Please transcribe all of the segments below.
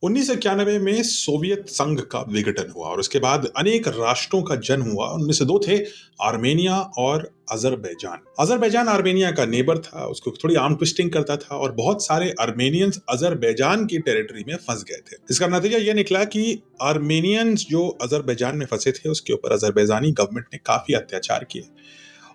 1991 में सोवियत संघ का विघटन हुआ और उसके बाद अनेक राष्ट्रों का जन्म हुआ। उनमें से दो थे, आर्मेनिया और अजरबैजान। अजरबैजान आर्मेनिया का नेबर था, उसको थोड़ी आर्म ट्विस्टिंग करता था और बहुत सारे आर्मेनियंस अजरबैजान की टेरिटरी में फंस गए थे। इसका नतीजा यह निकला कि आर्मेनियंस जो अजरबैजान में फंसे थे उसके ऊपर अजरबैजानी गवर्नमेंट ने काफी अत्याचार किए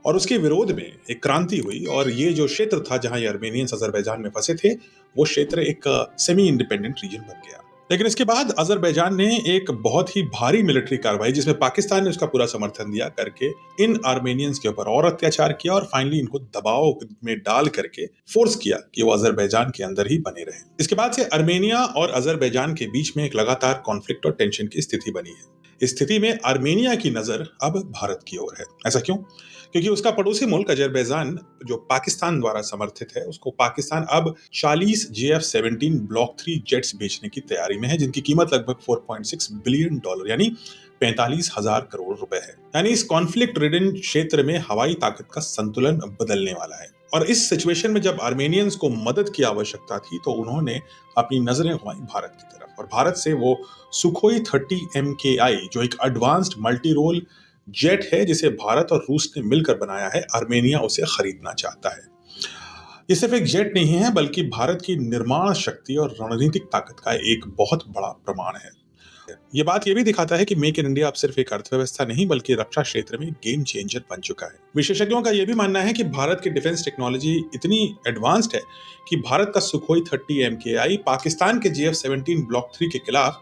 और उसके विरोध में एक क्रांति हुई। और ये जो क्षेत्र था जहां ये आर्मेनियंस अजरबैजान में फंसे थे, वो क्षेत्र एक सेमी इंडिपेंडेंट रीजन बन गया। लेकिन इसके बाद अजरबैजान ने एक बहुत ही भारी मिलिट्री कार्रवाई, जिसमें पाकिस्तान ने उसका पूरा समर्थन दिया, करके इन आर्मेनियंस के ऊपर और अत्याचार किया और फाइनली इनको दबाव में डाल करके फोर्स किया कि वो अजरबैजान के अंदर ही बने रहे। इसके बाद से आर्मेनिया और अजरबैजान के बीच में एक लगातार कॉन्फ्लिक्ट और टेंशन की स्थिति बनी है। इस स्थिति में आर्मेनिया की नजर अब भारत की ओर है। ऐसा क्यों? क्योंकि उसका पड़ोसी मुल्क अजरबैजान, जो पाकिस्तान द्वारा समर्थित है, उसको पाकिस्तान अब 40 JF-17 ब्लॉक 3 जेट्स बेचने की तैयारी में है, जिनकी कीमत लगभग $4.6 बिलियन यानी 45,000 करोड़ रुपए है। यानी इस कॉन्फ्लिक्ट रिडन क्षेत्र में हवाई ताकत का संतुलन बदलने वाला है। और इस सिचुएशन में जब आर्मेनियंस को मदद की आवश्यकता थी, तो उन्होंने अपनी नजरें घुमाई भारत की तरफ और भारत से वो सुखोई 30 MKI, जो एक एडवांस्ड मल्टी रोल जेट है जिसे भारत और रूस ने मिलकर बनाया है, आर्मेनिया उसे खरीदना चाहता है। ये सिर्फ एक जेट नहीं है, बल्कि भारत की निर्माण शक्ति और रणनीतिक ताकत का एक बहुत बड़ा प्रमाण है। ये बात ये भी दिखाता है कि मेक इन इंडिया अब सिर्फ एक अर्थव्यवस्था नहीं, बल्कि रक्षा क्षेत्र में गेम चेंजर बन चुका है। विशेषज्ञों का यह भी मानना है कि भारत की डिफेंस टेक्नोलॉजी इतनी एडवांस्ड है कि भारत का सुखोई 30 MKI पाकिस्तान के JF-17 ब्लॉक 3 के खिलाफ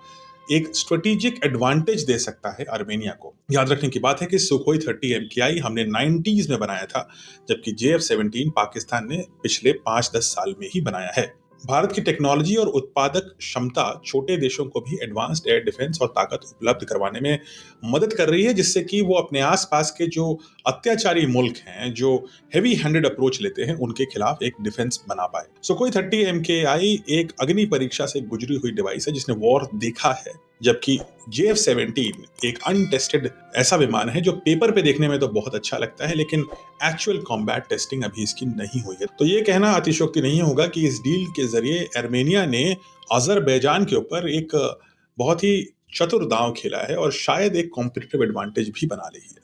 एक स्ट्रेटेजिक एडवांटेज दे सकता है आर्मेनिया को। याद रखने की बात है कि सुखोई 30 MKI हमने 90s में बनाया था, जबकि JF-17 पाकिस्तान ने पिछले 5-10 साल में ही बनाया है। भारत की टेक्नोलॉजी और उत्पादक क्षमता छोटे देशों को भी एडवांस्ड एयर डिफेंस और ताकत उपलब्ध करवाने में मदद कर रही है, जिससे कि वो अपने आसपास के जो अत्याचारी मुल्क हैं, जो हेवी हैंडेड अप्रोच लेते हैं, उनके खिलाफ एक डिफेंस बना पाए। सुखोई 30 MKI एक अग्नि परीक्षा से गुजरी हुई डिवाइस है जिसने वॉर देखा है, जबकि JF-17 एक अनटेस्टेड ऐसा विमान है जो पेपर पे देखने में तो बहुत अच्छा लगता है, लेकिन एक्चुअल कॉम्बैट टेस्टिंग अभी इसकी नहीं हुई है। तो ये कहना अतिशयोक्ति नहीं होगा कि इस डील के जरिए आर्मेनिया ने अजरबैजान के ऊपर एक बहुत ही चतुर दांव खेला है और शायद एक कॉम्पिटिटिव एडवांटेज भी बना ली है।